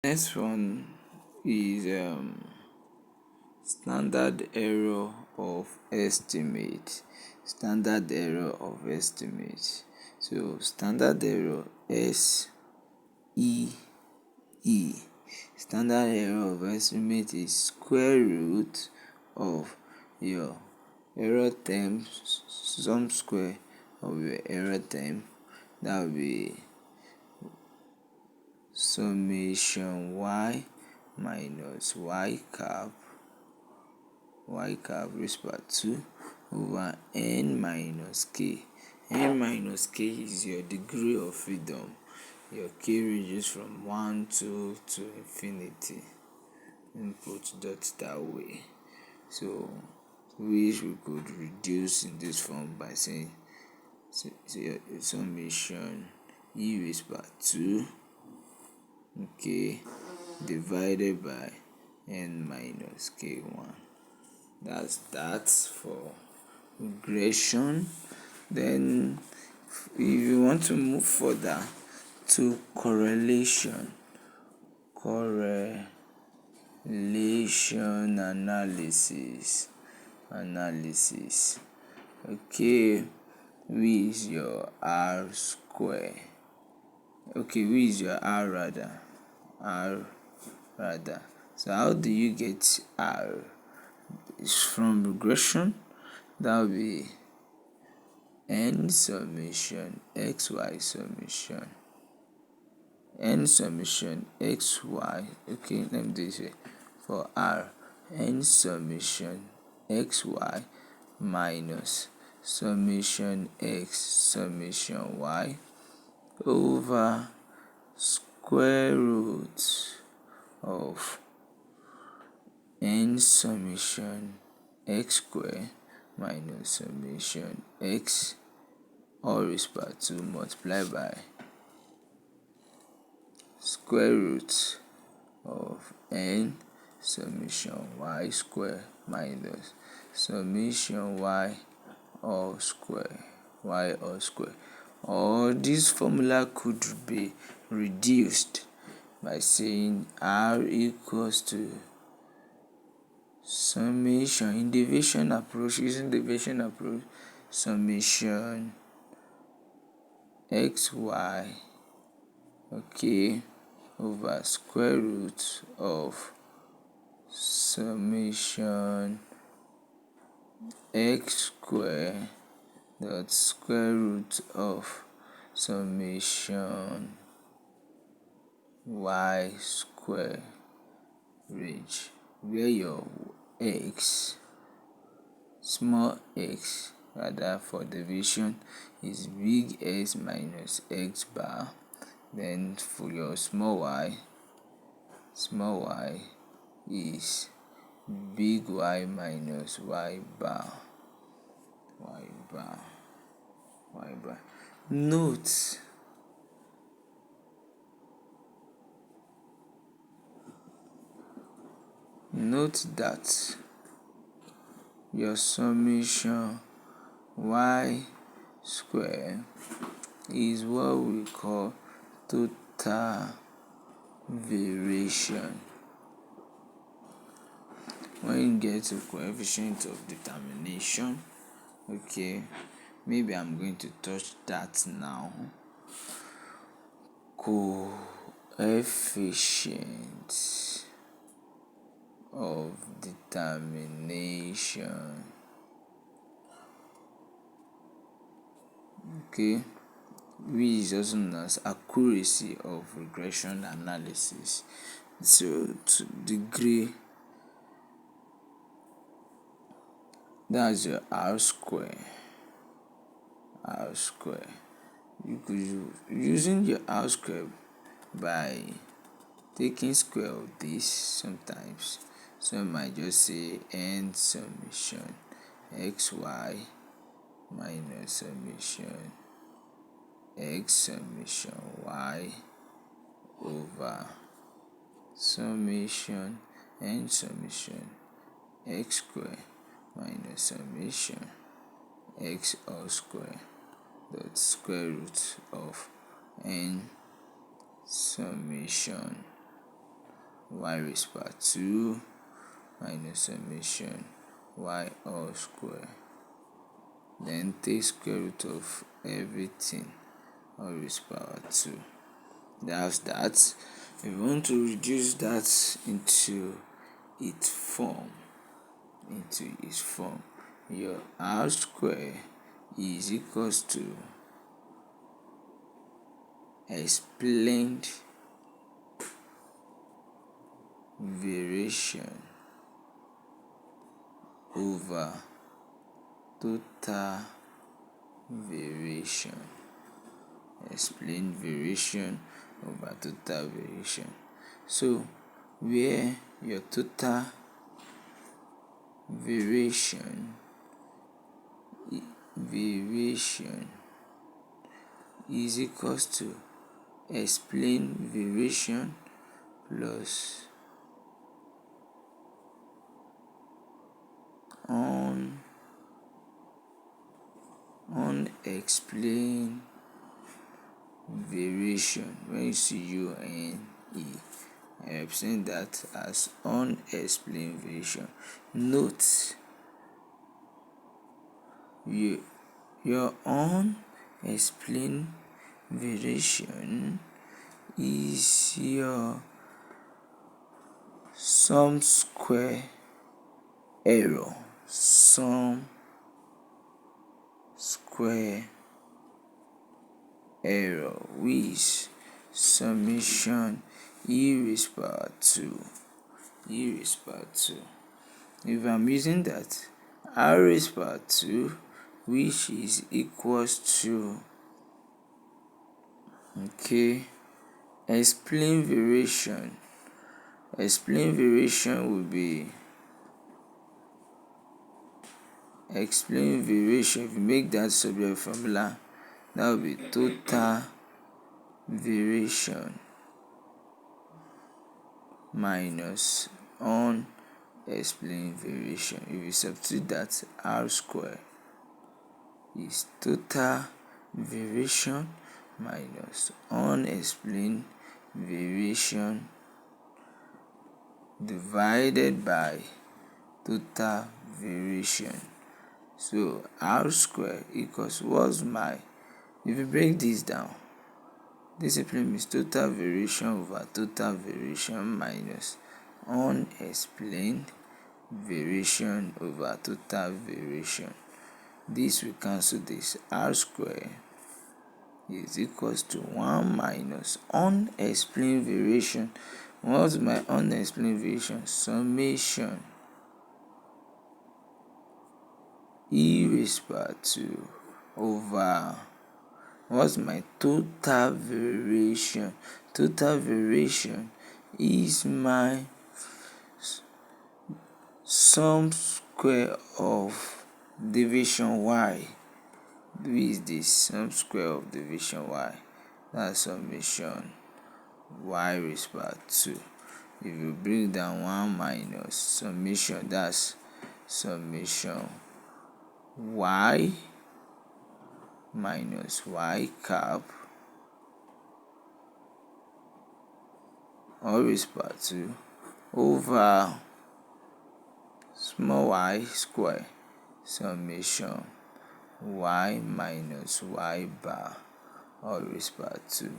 Next one is standard error of estimate. Standard error of estimate. So standard error SEE. Standard error of estimate is square root of your error term, some square of your error term. That will be summation y minus y cap raised by 2 over n minus k. N minus k is your degree of freedom. Your k ranges from 1 to infinity. Input dot that way. So which we could reduce in this form by saying summation e raised by 2 divided by n minus k1. That's that for regression. Then if you want to move further to correlation analysis. Which is your r square? Which is your r rather. So how do you get r? It's from regression. That will be n summation xy summation xy. Let me do this way. For r, n summation xy minus summation x summation y over square root of n summation x square minus summation x all raised by 2 multiplied by square root of n summation y square minus summation y all square. Or this formula could be reduced by saying r equals to summation in division approach, summation xy over square root of summation x square dot square root of summation y square range, where your x, small x rather, for division is big X minus x bar. Then for your small y is big Y minus Y bar. Note that your summation y square is what we call total variation. When you get to coefficient of determination, maybe I'm going to touch that now. Coefficient of determination, which is also known as accuracy of regression analysis. So to degree, that's your r square. You could using your r square by taking square of this sometimes. So I might just say n summation xy minus summation x summation y over summation n summation x square minus summation x all square dot square root of n summation y raised power 2 minus summation y all square. Then take square root of everything, all raised power 2. That's that. If you want to reduce that into its form, your r square is equals to explained variation over total variation. Explained variation over total variation. So where your total variation is equals to explained variation plus unexplained variation. When you see UNE, I represent that as unexplained variation. Note your unexplained variation is your sum square error. Sum square error, which summation e raised power 2. If I'm using that r raised power 2, which is equals to explain variation. Explain variation will be if you make that subject formula, that will be total variation minus unexplained variation. If you substitute that, r square is total variation minus unexplained variation divided by total variation. So r square equals if you break this down, this simply means total variation over total variation minus unexplained variation over total variation. This will cancel this. R square is equals to 1 minus unexplained variation. What's my unexplained variation? Summation e raised power 2 over what's my total variation? Total variation is my sum square of division y. Which is the sum square of division y? That's summation y raised power 2. If you bring down 1 minus summation, that's summation y minus y cap all raised power 2 over small y square summation y minus y bar all raised power 2.